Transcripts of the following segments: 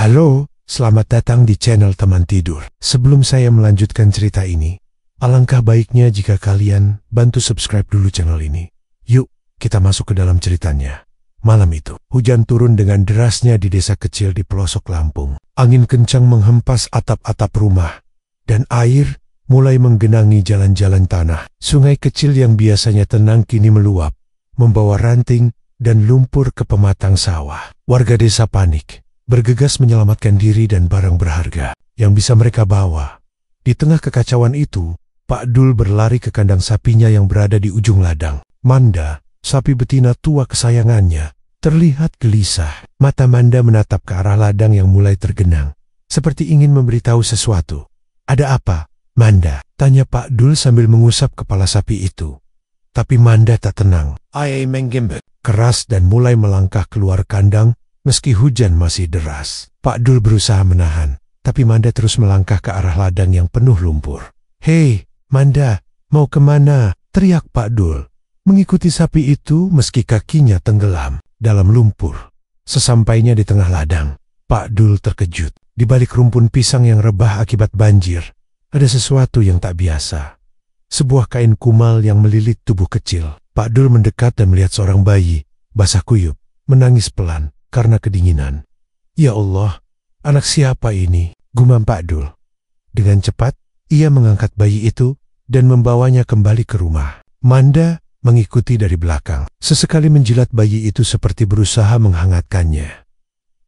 Halo, selamat datang di channel Teman Tidur. Sebelum saya melanjutkan cerita ini, alangkah baiknya jika kalian bantu subscribe dulu channel ini. Yuk, kita masuk ke dalam ceritanya. Malam itu, hujan turun dengan derasnya di desa kecil di pelosok Lampung. Angin kencang menghempas atap-atap rumah, dan air mulai menggenangi jalan-jalan tanah. Sungai kecil yang biasanya tenang kini meluap, membawa ranting dan lumpur ke pematang sawah. Warga desa panik, bergegas menyelamatkan diri dan barang berharga yang bisa mereka bawa. Di tengah kekacauan itu, Pak Dul berlari ke kandang sapinya yang berada di ujung ladang. Manda, sapi betina tua kesayangannya, terlihat gelisah. Mata Manda menatap ke arah ladang yang mulai tergenang, seperti ingin memberitahu sesuatu. "Ada apa, Manda?" tanya Pak Dul sambil mengusap kepala sapi itu. Tapi Manda tak tenang. "Ai menggembet," keras dan mulai melangkah keluar kandang meski hujan masih deras. Pak Dul berusaha menahan, tapi Manda terus melangkah ke arah ladang yang penuh lumpur. "Hei, Manda, mau kemana?" teriak Pak Dul, mengikuti sapi itu meski kakinya tenggelam dalam lumpur. Sesampainya di tengah ladang, Pak Dul terkejut. Di balik rumpun pisang yang rebah akibat banjir, ada sesuatu yang tak biasa. Sebuah kain kumal yang melilit tubuh kecil. Pak Dul mendekat dan melihat seorang bayi, basah kuyup, menangis pelan karena kedinginan. "Ya Allah, anak siapa ini?" gumam Pak Dul. Dengan cepat, ia mengangkat bayi itu dan membawanya kembali ke rumah. Manda mengikuti dari belakang, sesekali menjilat bayi itu seperti berusaha menghangatkannya.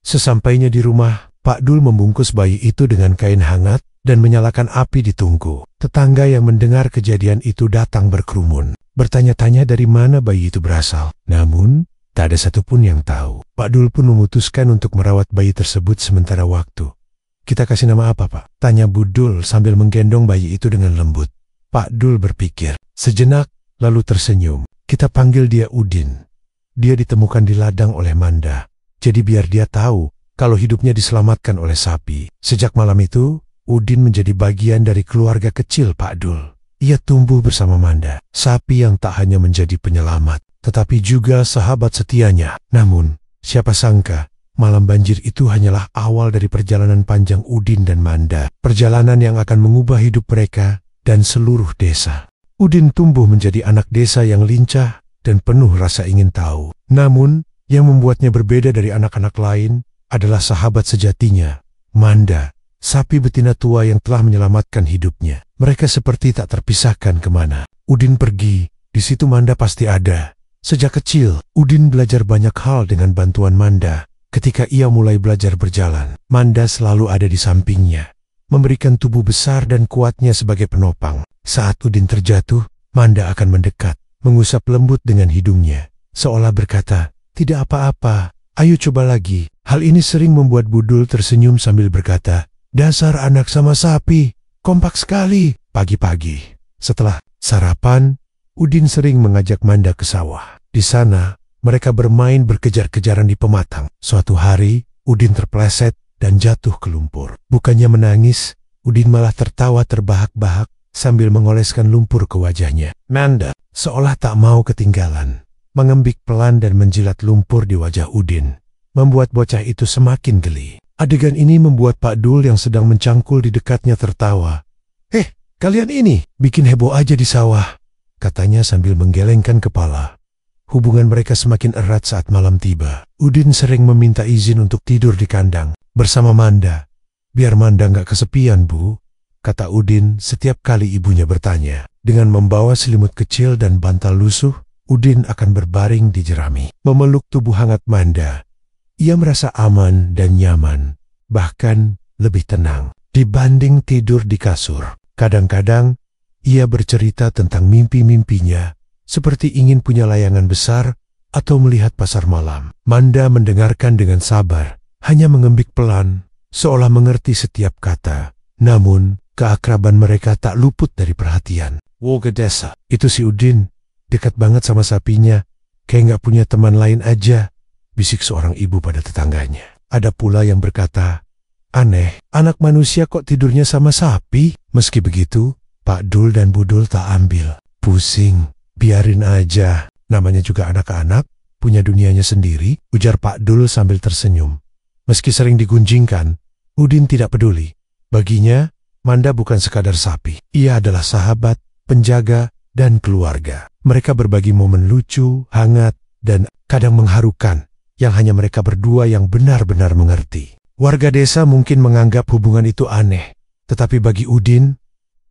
Sesampainya di rumah, Pak Dul membungkus bayi itu dengan kain hangat dan menyalakan api di tungku. Tetangga yang mendengar kejadian itu datang berkerumun, bertanya-tanya dari mana bayi itu berasal. Namun, tak ada satupun yang tahu. Pak Dul pun memutuskan untuk merawat bayi tersebut sementara waktu. "Kita kasih nama apa, Pak?" tanya Bu Dul sambil menggendong bayi itu dengan lembut. Pak Dul berpikir sejenak, lalu tersenyum. "Kita panggil dia Udin. Dia ditemukan di ladang oleh Manda. Jadi biar dia tahu kalau hidupnya diselamatkan oleh sapi." Sejak malam itu, Udin menjadi bagian dari keluarga kecil Pak Dul. Ia tumbuh bersama Manda, sapi yang tak hanya menjadi penyelamat, tetapi juga sahabat setianya. Namun, siapa sangka, malam banjir itu hanyalah awal dari perjalanan panjang Udin dan Manda. Perjalanan yang akan mengubah hidup mereka dan seluruh desa. Udin tumbuh menjadi anak desa yang lincah dan penuh rasa ingin tahu. Namun, yang membuatnya berbeda dari anak-anak lain adalah sahabat sejatinya, Manda, sapi betina tua yang telah menyelamatkan hidupnya. Mereka seperti tak terpisahkan kemana. Udin pergi, di situ Manda pasti ada. Sejak kecil, Udin belajar banyak hal dengan bantuan Manda. Ketika ia mulai belajar berjalan, Manda selalu ada di sampingnya, memberikan tubuh besar dan kuatnya sebagai penopang. Saat Udin terjatuh, Manda akan mendekat, mengusap lembut dengan hidungnya, seolah berkata, "Tidak apa-apa, ayo coba lagi." Hal ini sering membuat Bu Dul tersenyum sambil berkata, "Dasar anak sama sapi, kompak sekali." Pagi-pagi, setelah sarapan, Udin sering mengajak Manda ke sawah. Di sana, mereka bermain berkejar-kejaran di pematang. Suatu hari, Udin terpeleset dan jatuh ke lumpur. Bukannya menangis, Udin malah tertawa terbahak-bahak sambil mengoleskan lumpur ke wajahnya. Manda, seolah tak mau ketinggalan, mengembik pelan dan menjilat lumpur di wajah Udin, membuat bocah itu semakin geli. Adegan ini membuat Pak Dul yang sedang mencangkul di dekatnya tertawa. Kalian ini bikin heboh aja di sawah," katanya sambil menggelengkan kepala. Hubungan mereka semakin erat saat malam tiba. Udin sering meminta izin untuk tidur di kandang bersama Manda. "Biar Manda nggak kesepian, Bu," kata Udin setiap kali ibunya bertanya. Dengan membawa selimut kecil dan bantal lusuh, Udin akan berbaring di jerami, memeluk tubuh hangat Manda. Ia merasa aman dan nyaman, bahkan lebih tenang dibanding tidur di kasur. Kadang-kadang, ia bercerita tentang mimpi-mimpinya, seperti ingin punya layangan besar atau melihat pasar malam. Manda mendengarkan dengan sabar, hanya mengembik pelan, seolah mengerti setiap kata. Namun, keakraban mereka tak luput dari perhatian. "Warga desa, itu si Udin, dekat banget sama sapinya, kayak nggak punya teman lain aja," bisik seorang ibu pada tetangganya. Ada pula yang berkata, "Aneh, anak manusia kok tidurnya sama sapi?" Meski begitu, Pak Dul dan Bu Dul tak ambil pusing. "Biarin aja, namanya juga anak-anak, punya dunianya sendiri," ujar Pak Dul sambil tersenyum. Meski sering digunjingkan, Udin tidak peduli. Baginya, Manda bukan sekadar sapi. Ia adalah sahabat, penjaga, dan keluarga. Mereka berbagi momen lucu, hangat, dan kadang mengharukan yang hanya mereka berdua yang benar-benar mengerti. Warga desa mungkin menganggap hubungan itu aneh, tetapi bagi Udin,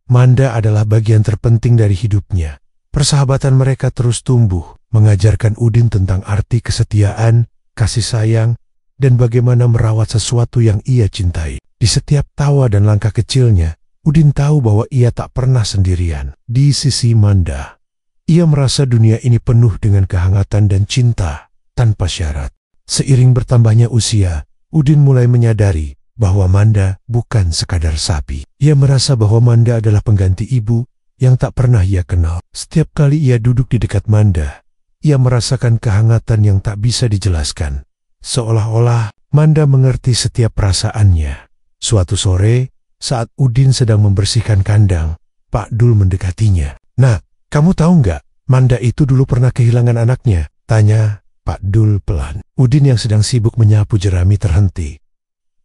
Manda adalah bagian terpenting dari hidupnya. Persahabatan mereka terus tumbuh, mengajarkan Udin tentang arti kesetiaan, kasih sayang, dan bagaimana merawat sesuatu yang ia cintai. Di setiap tawa dan langkah kecilnya, Udin tahu bahwa ia tak pernah sendirian. Di sisi Manda, ia merasa dunia ini penuh dengan kehangatan dan cinta tanpa syarat. Seiring bertambahnya usia, Udin mulai menyadari bahwa Manda bukan sekadar sapi. Ia merasa bahwa Manda adalah pengganti ibu yang tak pernah ia kenal. Setiap kali ia duduk di dekat Manda, ia merasakan kehangatan yang tak bisa dijelaskan. Seolah-olah Manda mengerti setiap perasaannya. Suatu sore, saat Udin sedang membersihkan kandang, Pak Dul mendekatinya. "Nah, kamu tahu nggak, Manda itu dulu pernah kehilangan anaknya?" tanya Pak Dul pelan. Udin yang sedang sibuk menyapu jerami terhenti.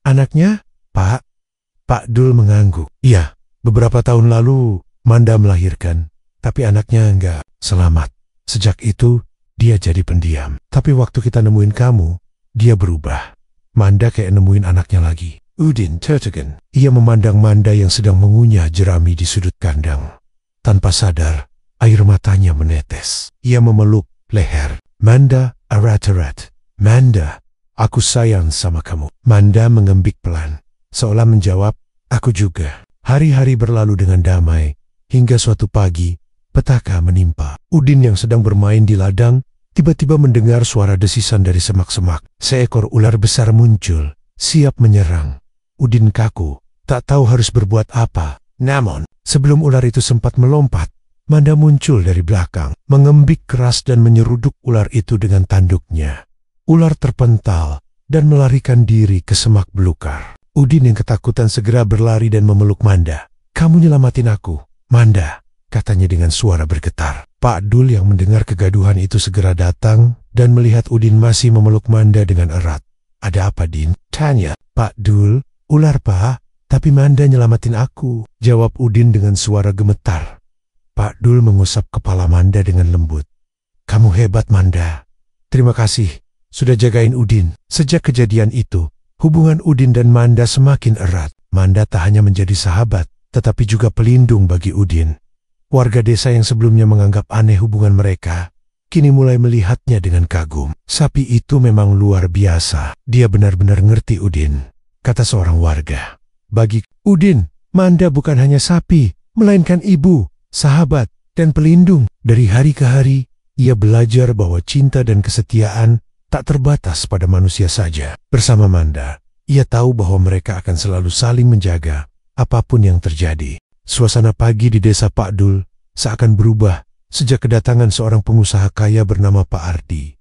"Anaknya, Pak?" Pak Dul mengangguk. "Iya, beberapa tahun lalu Manda melahirkan, tapi anaknya nggak selamat. Sejak itu, dia jadi pendiam. Tapi waktu kita nemuin kamu, dia berubah. Manda kayak nemuin anaknya lagi." Udin tertegun. Ia memandang Manda yang sedang mengunyah jerami di sudut kandang. Tanpa sadar, air matanya menetes. Ia memeluk leher Manda erat-erat. "Manda, aku sayang sama kamu." Manda mengembik pelan, seolah menjawab, "Aku juga." Hari-hari berlalu dengan damai, hingga suatu pagi, petaka menimpa. Udin yang sedang bermain di ladang, tiba-tiba mendengar suara desisan dari semak-semak. Seekor ular besar muncul, siap menyerang. Udin kaku, tak tahu harus berbuat apa. Namun, sebelum ular itu sempat melompat, Manda muncul dari belakang, mengembik keras dan menyeruduk ular itu dengan tanduknya. Ular terpental dan melarikan diri ke semak belukar. Udin yang ketakutan segera berlari dan memeluk Manda. "Kamu nyelamatin aku, Manda," katanya dengan suara bergetar. Pak Dul yang mendengar kegaduhan itu segera datang dan melihat Udin masih memeluk Manda dengan erat. "Ada apa, Din?" tanya Pak Dul. "Ular, Pak, tapi Manda nyelamatin aku," jawab Udin dengan suara gemetar. Pak Dul mengusap kepala Manda dengan lembut. "Kamu hebat, Manda. Terima kasih sudah jagain Udin." Sejak kejadian itu, hubungan Udin dan Manda semakin erat. Manda tak hanya menjadi sahabat, tetapi juga pelindung bagi Udin. Warga desa yang sebelumnya menganggap aneh hubungan mereka, kini mulai melihatnya dengan kagum. "Sapi itu memang luar biasa. Dia benar-benar ngerti Udin," kata seorang warga. Bagi Udin, Manda bukan hanya sapi, melainkan ibu, sahabat, dan pelindung. Dari hari ke hari, ia belajar bahwa cinta dan kesetiaan tak terbatas pada manusia saja. Bersama Manda, ia tahu bahwa mereka akan selalu saling menjaga apapun yang terjadi. Suasana pagi di desa Pak Dul seakan berubah sejak kedatangan seorang pengusaha kaya bernama Pak Ardi.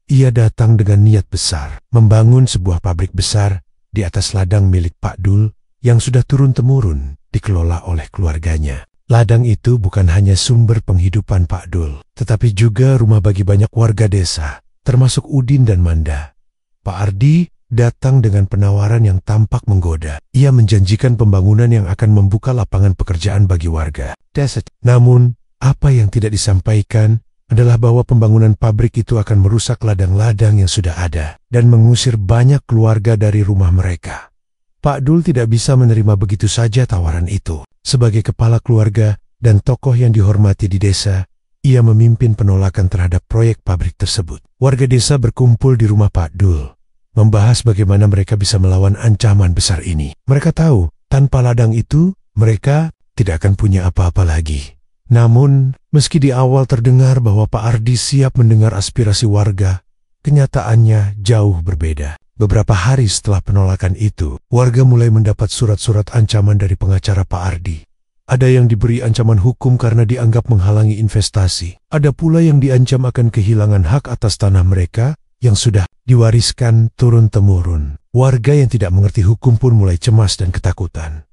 Ia datang dengan niat besar, membangun sebuah pabrik besar di atas ladang milik Pak Dul yang sudah turun-temurun dikelola oleh keluarganya. Ladang itu bukan hanya sumber penghidupan Pak Dul, tetapi juga rumah bagi banyak warga desa, termasuk Udin dan Manda. Pak Ardi datang dengan penawaran yang tampak menggoda. Ia menjanjikan pembangunan yang akan membuka lapangan pekerjaan bagi warga desa. Namun, apa yang tidak disampaikan adalah bahwa pembangunan pabrik itu akan merusak ladang-ladang yang sudah ada dan mengusir banyak keluarga dari rumah mereka. Pak Dul tidak bisa menerima begitu saja tawaran itu. Sebagai kepala keluarga dan tokoh yang dihormati di desa, ia memimpin penolakan terhadap proyek pabrik tersebut. Warga desa berkumpul di rumah Pak Dul, membahas bagaimana mereka bisa melawan ancaman besar ini. Mereka tahu, tanpa ladang itu, mereka tidak akan punya apa-apa lagi. Namun, meski di awal terdengar bahwa Pak Ardi siap mendengar aspirasi warga, kenyataannya jauh berbeda. Beberapa hari setelah penolakan itu, warga mulai mendapat surat-surat ancaman dari pengacara Pak Ardi. Ada yang diberi ancaman hukum karena dianggap menghalangi investasi. Ada pula yang diancam akan kehilangan hak atas tanah mereka yang sudah diwariskan turun-temurun. Warga yang tidak mengerti hukum pun mulai cemas dan ketakutan.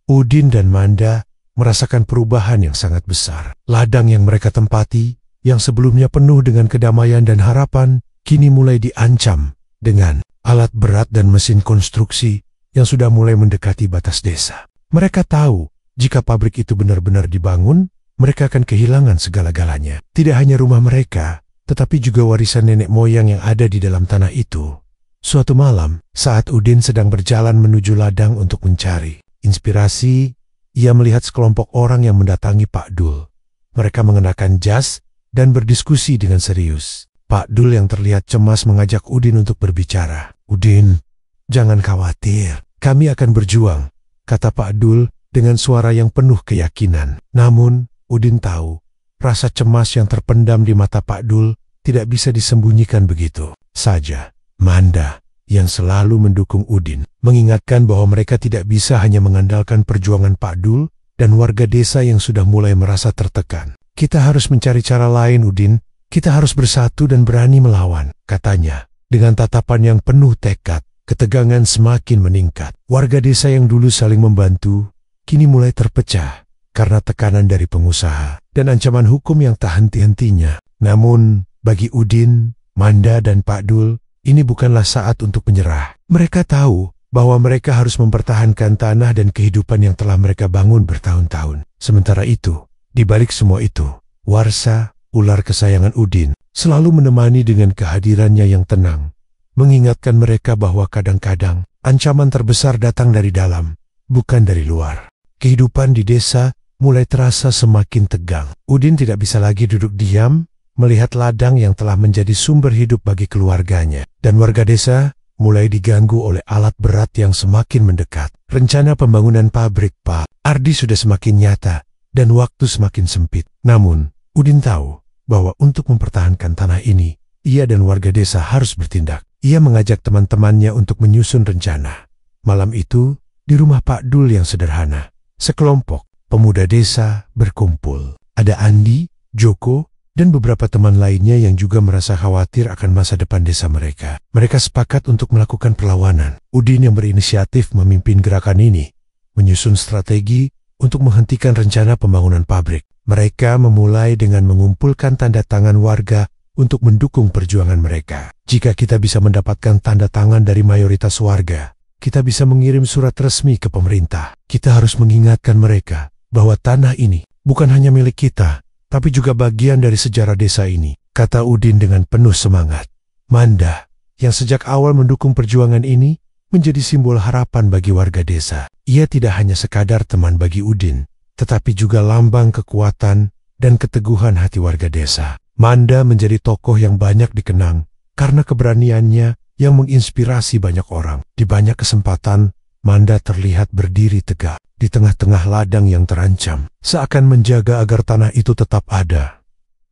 Udin dan Manda merasakan perubahan yang sangat besar. Ladang yang mereka tempati, yang sebelumnya penuh dengan kedamaian dan harapan, kini mulai diancam dengan alat berat dan mesin konstruksi yang sudah mulai mendekati batas desa. Mereka tahu jika pabrik itu benar-benar dibangun, mereka akan kehilangan segala-galanya. Tidak hanya rumah mereka, tetapi juga warisan nenek moyang yang ada di dalam tanah itu. Suatu malam, saat Udin sedang berjalan menuju ladang untuk mencari inspirasi, ia melihat sekelompok orang yang mendatangi Pak Dul. Mereka mengenakan jas dan berdiskusi dengan serius. Pak Dul yang terlihat cemas mengajak Udin untuk berbicara. "Udin, jangan khawatir, kami akan berjuang," kata Pak Dul dengan suara yang penuh keyakinan. Namun, Udin tahu, rasa cemas yang terpendam di mata Pak Dul tidak bisa disembunyikan begitu saja. Manda, yang selalu mendukung Udin, mengingatkan bahwa mereka tidak bisa hanya mengandalkan perjuangan Pak Dul dan warga desa yang sudah mulai merasa tertekan. "Kita harus mencari cara lain, Udin. Kita harus bersatu dan berani melawan," katanya. Dengan tatapan yang penuh tekad, ketegangan semakin meningkat. Warga desa yang dulu saling membantu, kini mulai terpecah karena tekanan dari pengusaha dan ancaman hukum yang tak henti-hentinya. Namun, bagi Udin, Manda, dan Pak Dul, ini bukanlah saat untuk menyerah. Mereka tahu bahwa mereka harus mempertahankan tanah dan kehidupan yang telah mereka bangun bertahun-tahun. Sementara itu, di balik semua itu, Warsa, ular kesayangan Udin, selalu menemani dengan kehadirannya yang tenang, mengingatkan mereka bahwa kadang-kadang ancaman terbesar datang dari dalam, bukan dari luar. Kehidupan di desa mulai terasa semakin tegang. Udin tidak bisa lagi duduk diam melihat ladang yang telah menjadi sumber hidup bagi keluarganya. Dan warga desa mulai diganggu oleh alat berat yang semakin mendekat. Rencana pembangunan pabrik Pak Ardi sudah semakin nyata dan waktu semakin sempit. Namun, Udin tahu bahwa untuk mempertahankan tanah ini, ia dan warga desa harus bertindak. Ia mengajak teman-temannya untuk menyusun rencana. Malam itu, di rumah Pak Dul yang sederhana, sekelompok pemuda desa berkumpul. Ada Andi, Joko, dan beberapa teman lainnya yang juga merasa khawatir akan masa depan desa mereka. Mereka sepakat untuk melakukan perlawanan. Udin yang berinisiatif memimpin gerakan ini, menyusun strategi untuk menghentikan rencana pembangunan pabrik. Mereka memulai dengan mengumpulkan tanda tangan warga untuk mendukung perjuangan mereka. Jika kita bisa mendapatkan tanda tangan dari mayoritas warga, kita bisa mengirim surat resmi ke pemerintah. Kita harus mengingatkan mereka bahwa tanah ini bukan hanya milik kita, tapi juga bagian dari sejarah desa ini, kata Udin dengan penuh semangat. Manda, yang sejak awal mendukung perjuangan ini, menjadi simbol harapan bagi warga desa. Ia tidak hanya sekadar teman bagi Udin, tetapi juga lambang kekuatan dan keteguhan hati warga desa. Manda menjadi tokoh yang banyak dikenang karena keberaniannya yang menginspirasi banyak orang. Di banyak kesempatan, Manda terlihat berdiri tegak di tengah-tengah ladang yang terancam, seakan menjaga agar tanah itu tetap ada.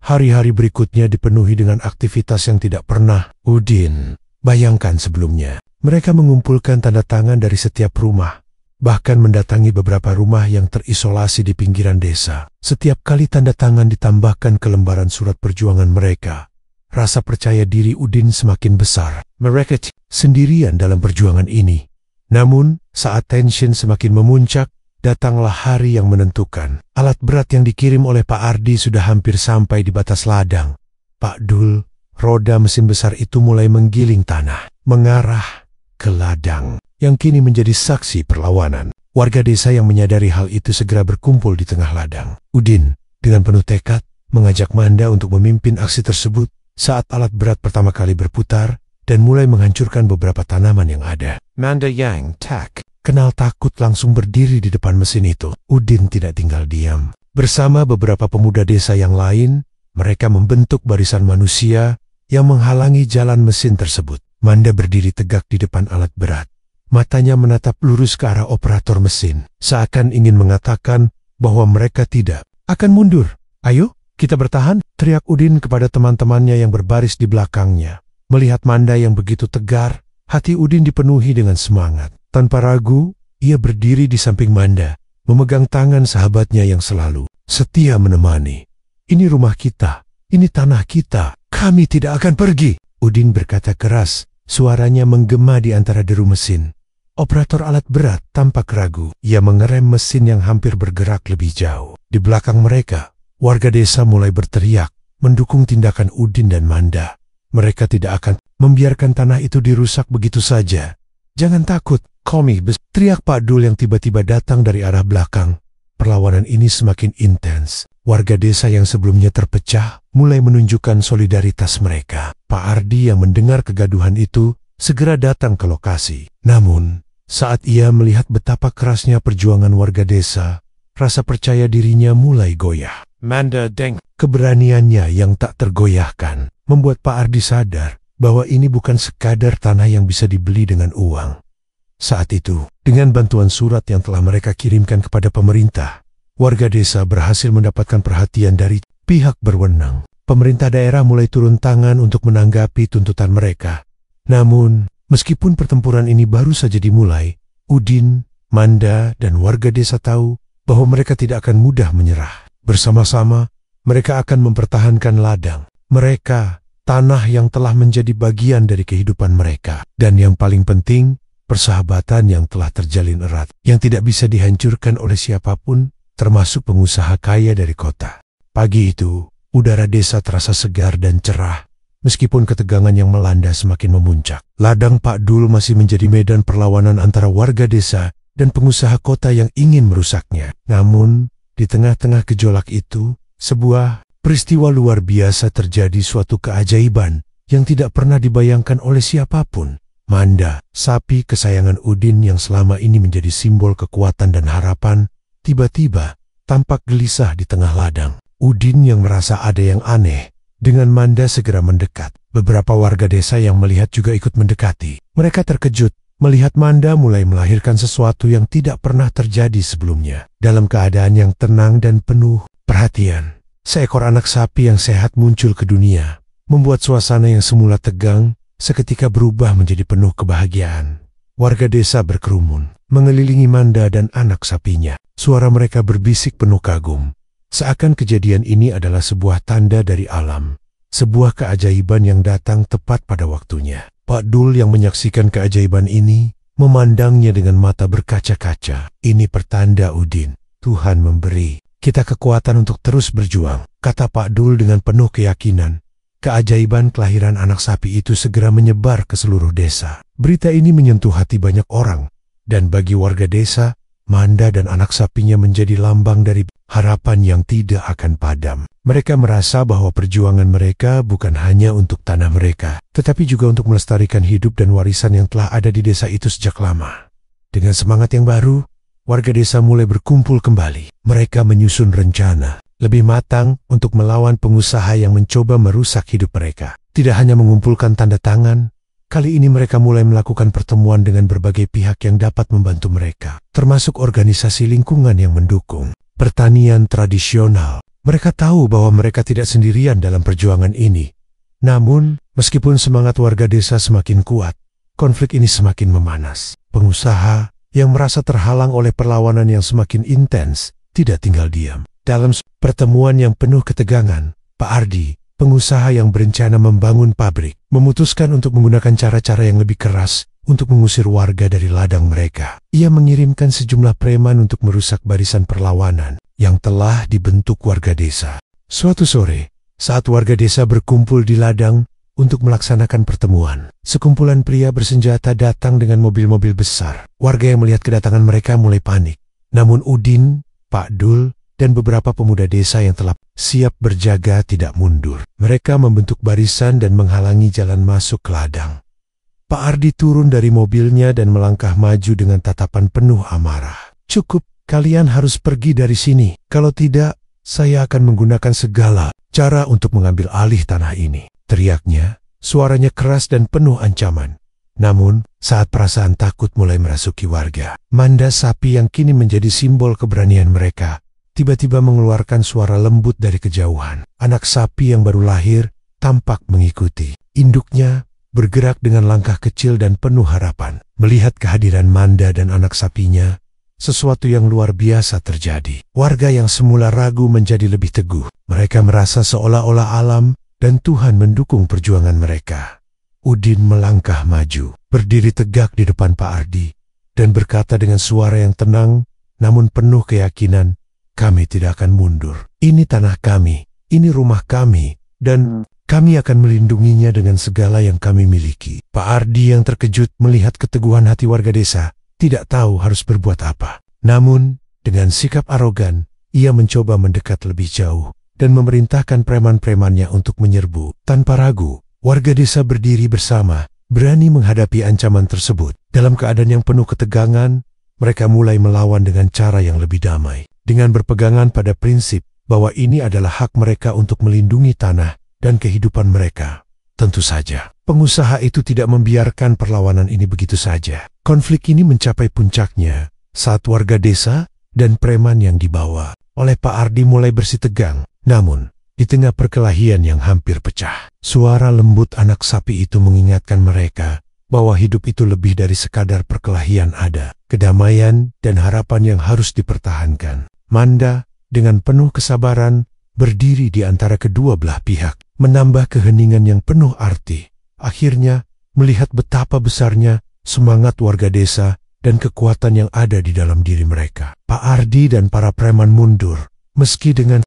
Hari-hari berikutnya dipenuhi dengan aktivitas yang tidak pernah Udin bayangkan sebelumnya. Mereka mengumpulkan tanda tangan dari setiap rumah, bahkan mendatangi beberapa rumah yang terisolasi di pinggiran desa. Setiap kali tanda tangan ditambahkan ke lembaran surat perjuangan mereka, rasa percaya diri Udin semakin besar. Mereka sendirian dalam perjuangan ini. Namun, saat tension semakin memuncak, datanglah hari yang menentukan. Alat berat yang dikirim oleh Pak Ardi sudah hampir sampai di batas ladang. Pak Dul, roda mesin besar itu mulai menggiling tanah, mengarah ke ladang yang kini menjadi saksi perlawanan. Warga desa yang menyadari hal itu segera berkumpul di tengah ladang. Udin, dengan penuh tekad, mengajak Manda untuk memimpin aksi tersebut saat alat berat pertama kali berputar dan mulai menghancurkan beberapa tanaman yang ada. Manda yang kenal takut langsung berdiri di depan mesin itu. Udin tidak tinggal diam. Bersama beberapa pemuda desa yang lain, mereka membentuk barisan manusia yang menghalangi jalan mesin tersebut. Manda berdiri tegak di depan alat berat. Matanya menatap lurus ke arah operator mesin, seakan ingin mengatakan bahwa mereka tidak akan mundur. "Ayo, kita bertahan," teriak Udin kepada teman-temannya yang berbaris di belakangnya. Melihat Manda yang begitu tegar, hati Udin dipenuhi dengan semangat. Tanpa ragu, ia berdiri di samping Manda, memegang tangan sahabatnya yang selalu setia menemani. "Ini rumah kita, ini tanah kita, kami tidak akan pergi," Udin berkata keras, suaranya menggema di antara deru mesin. Operator alat berat tampak ragu. Ia mengerem mesin yang hampir bergerak lebih jauh. Di belakang mereka, warga desa mulai berteriak, mendukung tindakan Udin dan Manda. Mereka tidak akan membiarkan tanah itu dirusak begitu saja. Jangan takut, Komi, teriak Pak Dul yang tiba-tiba datang dari arah belakang. Perlawanan ini semakin intens. Warga desa yang sebelumnya terpecah mulai menunjukkan solidaritas mereka. Pak Ardi yang mendengar kegaduhan itu segera datang ke lokasi. Namun, saat ia melihat betapa kerasnya perjuangan warga desa, rasa percaya dirinya mulai goyah. Manda Deng, keberaniannya yang tak tergoyahkan, membuat Pak Ardi sadar bahwa ini bukan sekadar tanah yang bisa dibeli dengan uang. Saat itu, dengan bantuan surat yang telah mereka kirimkan kepada pemerintah, warga desa berhasil mendapatkan perhatian dari pihak berwenang. Pemerintah daerah mulai turun tangan untuk menanggapi tuntutan mereka. Namun, meskipun pertempuran ini baru saja dimulai, Udin, Manda, dan warga desa tahu bahwa mereka tidak akan mudah menyerah. Bersama-sama, mereka akan mempertahankan ladang. Mereka, tanah yang telah menjadi bagian dari kehidupan mereka. Dan yang paling penting, persahabatan yang telah terjalin erat, yang tidak bisa dihancurkan oleh siapapun, termasuk pengusaha kaya dari kota. Pagi itu, udara desa terasa segar dan cerah, meskipun ketegangan yang melanda semakin memuncak. Ladang Pak Dul masih menjadi medan perlawanan antara warga desa dan pengusaha kota yang ingin merusaknya. Namun, di tengah-tengah gejolak itu, sebuah peristiwa luar biasa terjadi, suatu keajaiban yang tidak pernah dibayangkan oleh siapapun. Manda, sapi kesayangan Udin yang selama ini menjadi simbol kekuatan dan harapan, tiba-tiba tampak gelisah di tengah ladang. Udin yang merasa ada yang aneh, dengan Manda segera mendekat. Beberapa warga desa yang melihat juga ikut mendekati. Mereka terkejut melihat Manda mulai melahirkan sesuatu yang tidak pernah terjadi sebelumnya. Dalam keadaan yang tenang dan penuh perhatian, seekor anak sapi yang sehat muncul ke dunia, membuat suasana yang semula tegang seketika berubah menjadi penuh kebahagiaan. Warga desa berkerumun, mengelilingi Manda dan anak sapinya. Suara mereka berbisik penuh kagum. Seakan kejadian ini adalah sebuah tanda dari alam. Sebuah keajaiban yang datang tepat pada waktunya. Pak Dul yang menyaksikan keajaiban ini, memandangnya dengan mata berkaca-kaca. Ini pertanda, Udin. Tuhan memberi kita kekuatan untuk terus berjuang, kata Pak Dul dengan penuh keyakinan. Keajaiban kelahiran anak sapi itu segera menyebar ke seluruh desa. Berita ini menyentuh hati banyak orang, dan bagi warga desa, Manda dan anak sapinya menjadi lambang dari harapan yang tidak akan padam. Mereka merasa bahwa perjuangan mereka bukan hanya untuk tanah mereka, tetapi juga untuk melestarikan hidup dan warisan yang telah ada di desa itu sejak lama. Dengan semangat yang baru, warga desa mulai berkumpul kembali. Mereka menyusun rencana lebih matang untuk melawan pengusaha yang mencoba merusak hidup mereka. Tidak hanya mengumpulkan tanda tangan, kali ini mereka mulai melakukan pertemuan dengan berbagai pihak yang dapat membantu mereka, termasuk organisasi lingkungan yang mendukung pertanian tradisional. Mereka tahu bahwa mereka tidak sendirian dalam perjuangan ini. Namun, meskipun semangat warga desa semakin kuat, konflik ini semakin memanas. Pengusaha yang merasa terhalang oleh perlawanan yang semakin intens tidak tinggal diam. Dalam pertemuan yang penuh ketegangan, Pak Ardi, pengusaha yang berencana membangun pabrik, memutuskan untuk menggunakan cara-cara yang lebih keras untuk mengusir warga dari ladang mereka. Ia mengirimkan sejumlah preman untuk merusak barisan perlawanan yang telah dibentuk warga desa. Suatu sore, saat warga desa berkumpul di ladang untuk melaksanakan pertemuan, sekumpulan pria bersenjata datang dengan mobil-mobil besar. Warga yang melihat kedatangan mereka mulai panik. Namun Udin, Pak Dul, dan beberapa pemuda desa yang telah siap berjaga tidak mundur. Mereka membentuk barisan dan menghalangi jalan masuk ke ladang. Pak Ardi turun dari mobilnya dan melangkah maju dengan tatapan penuh amarah. Cukup, kalian harus pergi dari sini. Kalau tidak, saya akan menggunakan segala cara untuk mengambil alih tanah ini. Teriaknya, suaranya keras dan penuh ancaman. Namun, saat perasaan takut mulai merasuki warga, Manda sapi yang kini menjadi simbol keberanian mereka, tiba-tiba mengeluarkan suara lembut dari kejauhan. Anak sapi yang baru lahir tampak mengikuti. Induknya bergerak dengan langkah kecil dan penuh harapan. Melihat kehadiran Manda dan anak sapinya, sesuatu yang luar biasa terjadi. Warga yang semula ragu menjadi lebih teguh. Mereka merasa seolah-olah alam dan Tuhan mendukung perjuangan mereka. Udin melangkah maju, berdiri tegak di depan Pak Ardi, dan berkata dengan suara yang tenang, namun penuh keyakinan, kami tidak akan mundur. Ini tanah kami, ini rumah kami, dan Kami akan melindunginya dengan segala yang kami miliki. Pak Ardi yang terkejut melihat keteguhan hati warga desa, tidak tahu harus berbuat apa. Namun, dengan sikap arogan, ia mencoba mendekat lebih jauh dan memerintahkan preman-premannya untuk menyerbu. Tanpa ragu, warga desa berdiri bersama, berani menghadapi ancaman tersebut. Dalam keadaan yang penuh ketegangan, mereka mulai melawan dengan cara yang lebih damai. Dengan berpegangan pada prinsip bahwa ini adalah hak mereka untuk melindungi tanah dan kehidupan mereka. Tentu saja, pengusaha itu tidak membiarkan perlawanan ini begitu saja. Konflik ini mencapai puncaknya saat warga desa dan preman yang dibawa oleh Pak Ardi mulai bersitegang. Namun, di tengah perkelahian yang hampir pecah, suara lembut anak sapi itu mengingatkan mereka bahwa hidup itu lebih dari sekadar perkelahian. Ada kedamaian dan harapan yang harus dipertahankan. Manda, dengan penuh kesabaran, berdiri di antara kedua belah pihak, menambah keheningan yang penuh arti. Akhirnya, melihat betapa besarnya semangat warga desa dan kekuatan yang ada di dalam diri mereka, Pak Ardi dan para preman mundur. Meski dengan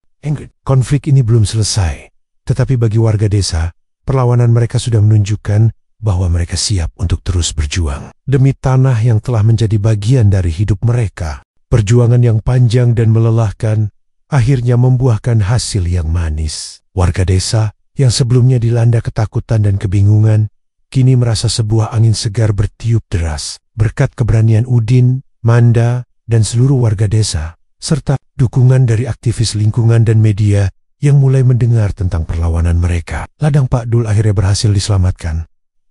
konflik ini belum selesai, tetapi bagi warga desa, perlawanan mereka sudah menunjukkan bahwa mereka siap untuk terus berjuang demi tanah yang telah menjadi bagian dari hidup mereka. Perjuangan yang panjang dan melelahkan akhirnya membuahkan hasil yang manis. Warga desa yang sebelumnya dilanda ketakutan dan kebingungan, kini merasa sebuah angin segar bertiup deras berkat keberanian Udin, Manda, dan seluruh warga desa, serta dukungan dari aktivis lingkungan dan media yang mulai mendengar tentang perlawanan mereka. Ladang Pak Dul akhirnya berhasil diselamatkan.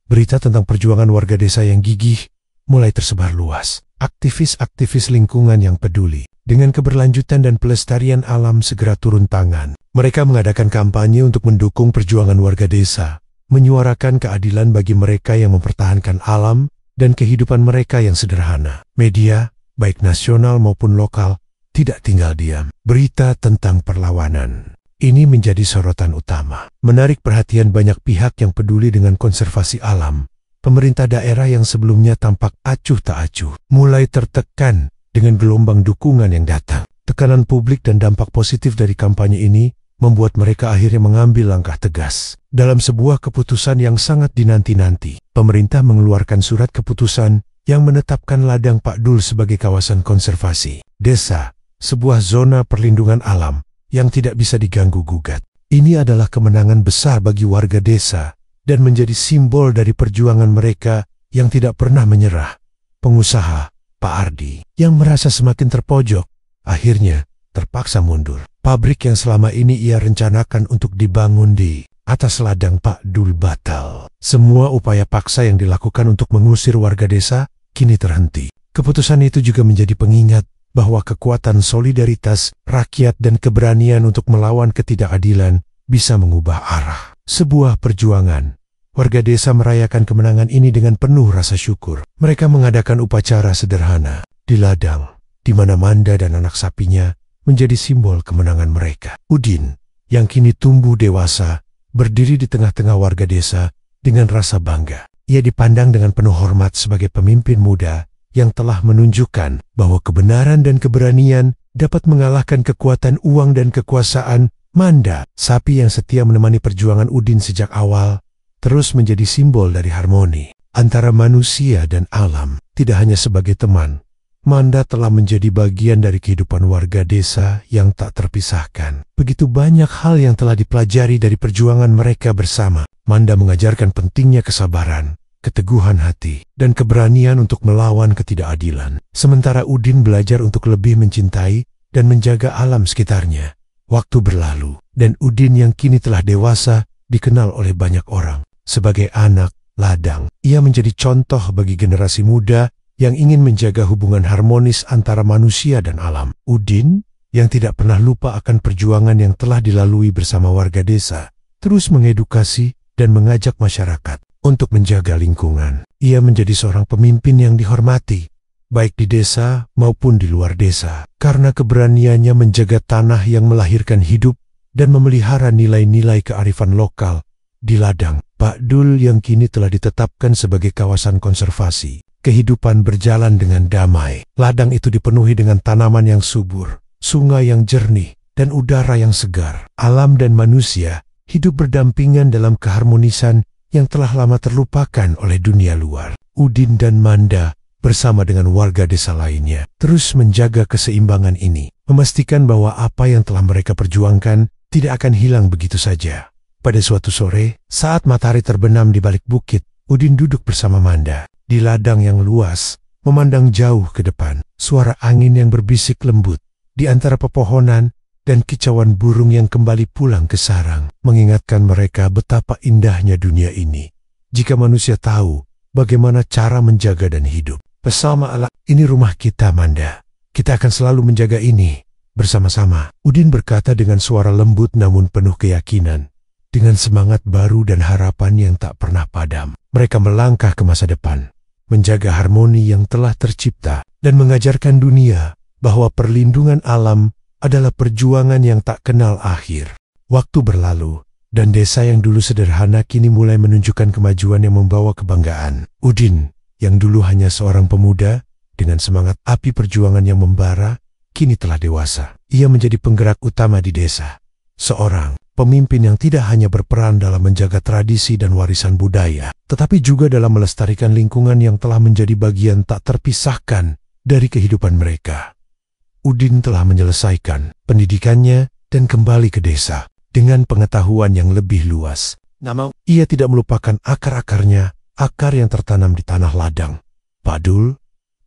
Berita tentang perjuangan warga desa yang gigih mulai tersebar luas. Aktivis-aktivis lingkungan yang peduli dengan keberlanjutan dan pelestarian alam segera turun tangan. Mereka mengadakan kampanye untuk mendukung perjuangan warga desa, menyuarakan keadilan bagi mereka yang mempertahankan alam dan kehidupan mereka yang sederhana. Media, baik nasional maupun lokal, tidak tinggal diam. Berita tentang perlawanan ini menjadi sorotan utama, menarik perhatian banyak pihak yang peduli dengan konservasi alam. Pemerintah daerah yang sebelumnya tampak acuh tak acuh mulai tertekan dengan gelombang dukungan yang datang. Tekanan publik dan dampak positif dari kampanye ini membuat mereka akhirnya mengambil langkah tegas. Dalam sebuah keputusan yang sangat dinanti-nanti, pemerintah mengeluarkan surat keputusan yang menetapkan Ladang Pak Dul sebagai kawasan konservasi desa, sebuah zona perlindungan alam yang tidak bisa diganggu-gugat. Ini adalah kemenangan besar bagi warga desa dan menjadi simbol dari perjuangan mereka yang tidak pernah menyerah. Pengusaha, Pak Ardi, yang merasa semakin terpojok, akhirnya terpaksa mundur. Pabrik yang selama ini ia rencanakan untuk dibangun di atas ladang Pak Dul batal. Semua upaya paksa yang dilakukan untuk mengusir warga desa kini terhenti. Keputusan itu juga menjadi pengingat bahwa kekuatan solidaritas rakyat dan keberanian untuk melawan ketidakadilan bisa mengubah arah sebuah perjuangan. Warga desa merayakan kemenangan ini dengan penuh rasa syukur. Mereka mengadakan upacara sederhana di ladang, di mana Manda dan anak sapinya menjadi simbol kemenangan mereka. Udin, yang kini tumbuh dewasa, berdiri di tengah-tengah warga desa dengan rasa bangga. Ia dipandang dengan penuh hormat sebagai pemimpin muda yang telah menunjukkan bahwa kebenaran dan keberanian dapat mengalahkan kekuatan uang dan kekuasaan. Manda, sapi yang setia menemani perjuangan Udin sejak awal, terus menjadi simbol dari harmoni antara manusia dan alam. Tidak hanya sebagai teman, Manda telah menjadi bagian dari kehidupan warga desa yang tak terpisahkan. Begitu banyak hal yang telah dipelajari dari perjuangan mereka bersama. Manda mengajarkan pentingnya kesabaran, keteguhan hati, dan keberanian untuk melawan ketidakadilan. Sementara Udin belajar untuk lebih mencintai dan menjaga alam sekitarnya. Waktu berlalu, dan Udin yang kini telah dewasa dikenal oleh banyak orang sebagai anak ladang. Ia menjadi contoh bagi generasi muda yang ingin menjaga hubungan harmonis antara manusia dan alam. Udin, yang tidak pernah lupa akan perjuangan yang telah dilalui bersama warga desa, terus mengedukasi dan mengajak masyarakat untuk menjaga lingkungan. Ia menjadi seorang pemimpin yang dihormati, baik di desa maupun di luar desa, karena keberaniannya menjaga tanah yang melahirkan hidup dan memelihara nilai-nilai kearifan lokal. Di ladang Pak Dul yang kini telah ditetapkan sebagai kawasan konservasi, kehidupan berjalan dengan damai. Ladang itu dipenuhi dengan tanaman yang subur, sungai yang jernih, dan udara yang segar. Alam dan manusia hidup berdampingan dalam keharmonisan yang telah lama terlupakan oleh dunia luar. Udin dan Manda bersama dengan warga desa lainnya terus menjaga keseimbangan ini, memastikan bahwa apa yang telah mereka perjuangkan tidak akan hilang begitu saja. Pada suatu sore, saat matahari terbenam di balik bukit, Udin duduk bersama Manda di ladang yang luas, memandang jauh ke depan. Suara angin yang berbisik lembut di antara pepohonan dan kicauan burung yang kembali pulang ke sarang mengingatkan mereka betapa indahnya dunia ini jika manusia tahu bagaimana cara menjaga dan hidup. Bersama Allah, ini rumah kita, Manda. Kita akan selalu menjaga ini bersama-sama. Udin berkata dengan suara lembut namun penuh keyakinan. Dengan semangat baru dan harapan yang tak pernah padam, mereka melangkah ke masa depan, menjaga harmoni yang telah tercipta dan mengajarkan dunia bahwa perlindungan alam adalah perjuangan yang tak kenal akhir. Waktu berlalu, dan desa yang dulu sederhana kini mulai menunjukkan kemajuan yang membawa kebanggaan. Udin, yang dulu hanya seorang pemuda, dengan semangat api perjuangan yang membara, kini telah dewasa. Ia menjadi penggerak utama di desa. Seorang pemimpin yang tidak hanya berperan dalam menjaga tradisi dan warisan budaya, tetapi juga dalam melestarikan lingkungan yang telah menjadi bagian tak terpisahkan dari kehidupan mereka. Udin telah menyelesaikan pendidikannya dan kembali ke desa dengan pengetahuan yang lebih luas. Namun, ia tidak melupakan akar-akarnya, akar yang tertanam di tanah ladang. Padul,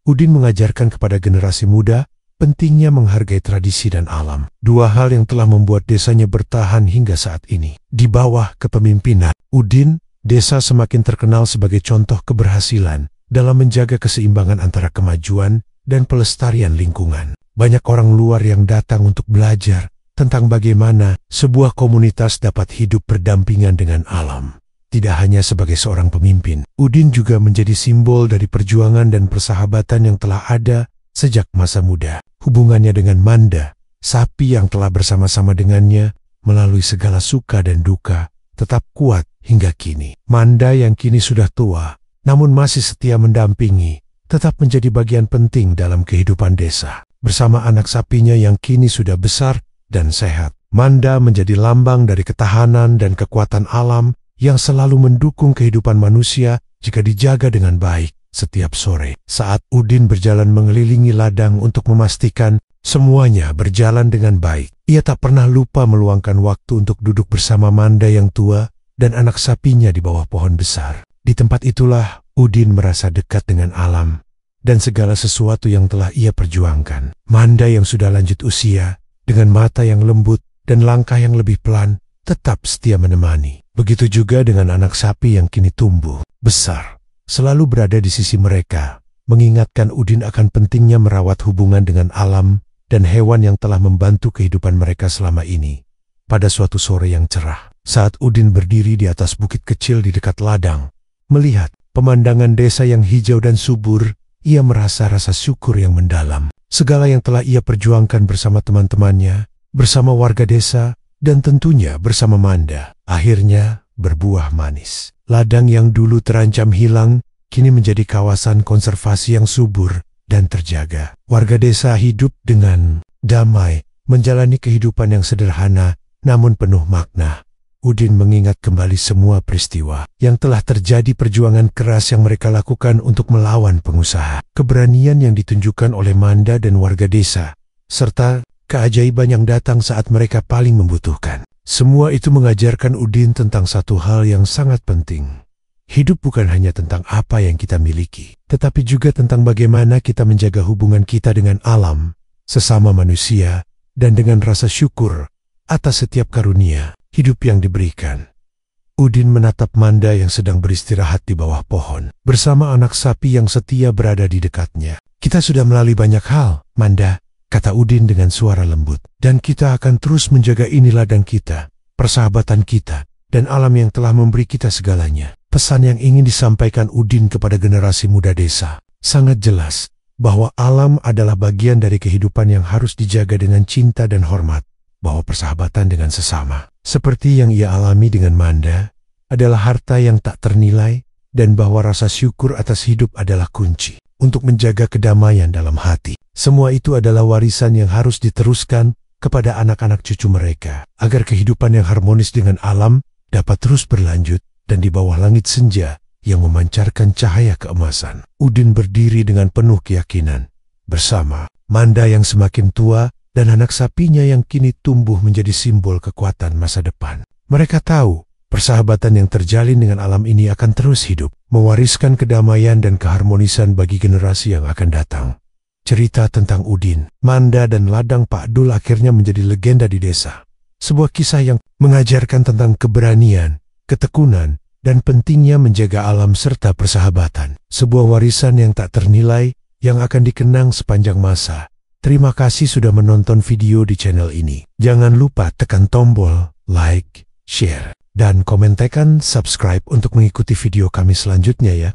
Udin mengajarkan kepada generasi muda pentingnya menghargai tradisi dan alam. Dua hal yang telah membuat desanya bertahan hingga saat ini. Di bawah kepemimpinan Udin, desa semakin terkenal sebagai contoh keberhasilan dalam menjaga keseimbangan antara kemajuan dan pelestarian lingkungan. Banyak orang luar yang datang untuk belajar tentang bagaimana sebuah komunitas dapat hidup berdampingan dengan alam. Tidak hanya sebagai seorang pemimpin, Udin juga menjadi simbol dari perjuangan dan persahabatan yang telah ada sejak masa muda. Hubungannya dengan Manda, sapi yang telah bersama-sama dengannya melalui segala suka dan duka, tetap kuat hingga kini. Manda yang kini sudah tua, namun masih setia mendampingi, tetap menjadi bagian penting dalam kehidupan desa. Bersama anak sapinya yang kini sudah besar dan sehat, Manda menjadi lambang dari ketahanan dan kekuatan alam yang selalu mendukung kehidupan manusia jika dijaga dengan baik. Setiap sore, saat Udin berjalan mengelilingi ladang untuk memastikan semuanya berjalan dengan baik, ia tak pernah lupa meluangkan waktu untuk duduk bersama Manda yang tua dan anak sapinya di bawah pohon besar. Di tempat itulah Udin merasa dekat dengan alam dan segala sesuatu yang telah ia perjuangkan. Manda yang sudah lanjut usia, dengan mata yang lembut dan langkah yang lebih pelan, tetap setia menemani. Begitu juga dengan anak sapi yang kini tumbuh besar, selalu berada di sisi mereka, mengingatkan Udin akan pentingnya merawat hubungan dengan alam dan hewan yang telah membantu kehidupan mereka selama ini. Pada suatu sore yang cerah, saat Udin berdiri di atas bukit kecil di dekat ladang, melihat pemandangan desa yang hijau dan subur, ia merasa rasa syukur yang mendalam. Segala yang telah ia perjuangkan bersama teman-temannya, bersama warga desa, dan tentunya bersama Manda, akhirnya berbuah manis. Ladang yang dulu terancam hilang, kini menjadi kawasan konservasi yang subur dan terjaga. Warga desa hidup dengan damai, menjalani kehidupan yang sederhana namun penuh makna. Udin mengingat kembali semua peristiwa yang telah terjadi, perjuangan keras yang mereka lakukan untuk melawan pengusaha, keberanian yang ditunjukkan oleh Manda dan warga desa, serta keajaiban yang datang saat mereka paling membutuhkan. Semua itu mengajarkan Udin tentang satu hal yang sangat penting. Hidup bukan hanya tentang apa yang kita miliki, tetapi juga tentang bagaimana kita menjaga hubungan kita dengan alam, sesama manusia, dan dengan rasa syukur atas setiap karunia hidup yang diberikan. Udin menatap Manda yang sedang beristirahat di bawah pohon, bersama anak sapi yang setia berada di dekatnya. Kita sudah melalui banyak hal, Manda, kata Udin dengan suara lembut. Dan kita akan terus menjaga ini ladang kita, persahabatan kita, dan alam yang telah memberi kita segalanya. Pesan yang ingin disampaikan Udin kepada generasi muda desa sangat jelas, bahwa alam adalah bagian dari kehidupan yang harus dijaga dengan cinta dan hormat, bahwa persahabatan dengan sesama, seperti yang ia alami dengan Manda, adalah harta yang tak ternilai, dan bahwa rasa syukur atas hidup adalah kunci untuk menjaga kedamaian dalam hati. Semua itu adalah warisan yang harus diteruskan kepada anak-anak cucu mereka, agar kehidupan yang harmonis dengan alam dapat terus berlanjut dan di bawah langit senja yang memancarkan cahaya keemasan. Udin berdiri dengan penuh keyakinan, bersama Manda yang semakin tua dan anak sapinya yang kini tumbuh menjadi simbol kekuatan masa depan. Mereka tahu persahabatan yang terjalin dengan alam ini akan terus hidup, mewariskan kedamaian dan keharmonisan bagi generasi yang akan datang. Cerita tentang Udin, Manda, dan ladang Pak Dul akhirnya menjadi legenda di desa. Sebuah kisah yang mengajarkan tentang keberanian, ketekunan, dan pentingnya menjaga alam serta persahabatan. Sebuah warisan yang tak ternilai yang akan dikenang sepanjang masa. Terima kasih sudah menonton video di channel ini. Jangan lupa tekan tombol like, share, dan komen tekan subscribe untuk mengikuti video kami selanjutnya ya.